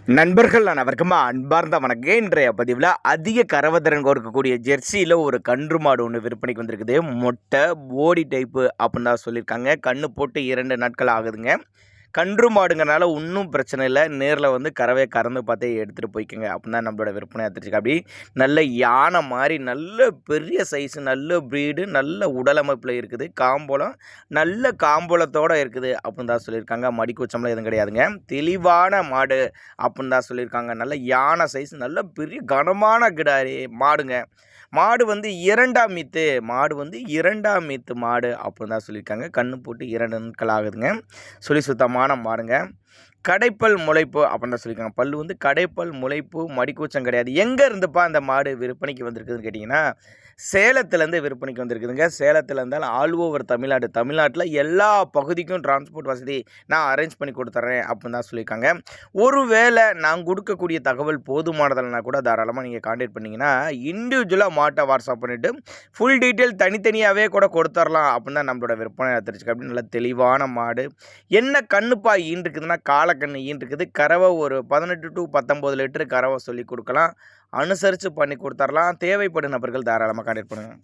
நண்பர்கள் அனைவருக்கும் அன்பார்ந்த வணக்கம். இன்றைய பதிவில் அதிக கறவைத்திறன் கொடுக்கக்கூடிய ஜெர்சியில் ஒரு கன்று மாடு ஒன்று விற்பனைக்கு வந்திருக்குது. மொட்டை போடி டைப்பு அப்படின்னு தான் சொல்லியிருக்காங்க. கன்று போட்டு 2 நாட்கள் ஆகுதுங்க. கன்று மாடுங்கிறனால ஒன்றும் பிரச்சனை இல்லை. நேரில் கறவையை கறந்து பார்த்தே எடுத்துகிட்டு போய்க்கோங்க அப்படின்னு தான் நம்மளோட விற்பனை எடுத்துருக்கு. அப்படி நல்ல யானை மாதிரி நல்ல பெரிய சைஸு, நல்ல ப்ரீடு, நல்ல உடலமைப்பில் இருக்குது. காம்போலம் நல்ல காம்போலத்தோடு இருக்குது அப்படின்னு தான் சொல்லியிருக்காங்க. மடிக்கூச்சம்லாம் எதுவும் கிடையாதுங்க. தெளிவான மாடு அப்படின்னு தான் சொல்லியிருக்காங்க. நல்ல யானை சைஸ், நல்ல பெரிய கனமான கிடாரி மாடுங்க. மாடு 2ஆம் மீத்து மாடு அப்படின்னு தான் சொல்லியிருக்காங்க. கன்று போட்டு 2 நாட்கள் ஆகுதுங்க. சுத்தமான மாடுங்க. கடைப்பல் முளைப்பு அப்படின்னு தான் சொல்லியிருக்காங்க. பல் கடைப்பல் முளைப்பு, மடிக்கூச்சம் கிடையாது. எங்கே இருந்துப்பா அந்த மாடு விற்பனைக்கு வந்திருக்குதுன்னு கேட்டிங்கன்னா, சேலத்துலேருந்து விற்பனைக்கு வந்திருக்குதுங்க. சேலத்தில் இருந்தால் ஆல் ஓவர் தமிழ்நாட்டில் எல்லா பகுதிக்கும் டிரான்ஸ்போர்ட் வசதி நான் அரேஞ்ச் பண்ணி கொடுத்துட்றேன் அப்படின்னு தான் சொல்லியிருக்காங்க. ஒருவேளை நான் கொடுக்கக்கூடிய தகவல் போதுமானதில்னா கூட தாராளமாக நீங்கள் கான்டாக்ட் பண்ணிங்கன்னா இண்டிவிஜுவலாக மாட்டை வாட்ஸ்அப் பண்ணிவிட்டு ஃபுல் டீட்டெயில் தனித்தனியாகவே கூட கொடுத்துடலாம் அப்படின்னு தான் நம்மளோட விற்பனை தெரிஞ்சுக்க. அப்படின்னு நல்ல தெளிவான மாடு. என்ன கண்ணுப்பா ஈன்றுக்குதுன்னா காலக்கண்ணு ஈன்றுக்குது. கறவை ஒரு 18 to 19 லிட்டரு கறவை சொல்லி கொடுக்கலாம். அனுசரித்து பண்ணி கொடுத்துடலாம். தேவைப்படும் நபர்கள் தாராளமாக கான்டாக்ட் பண்ணுங்கள்.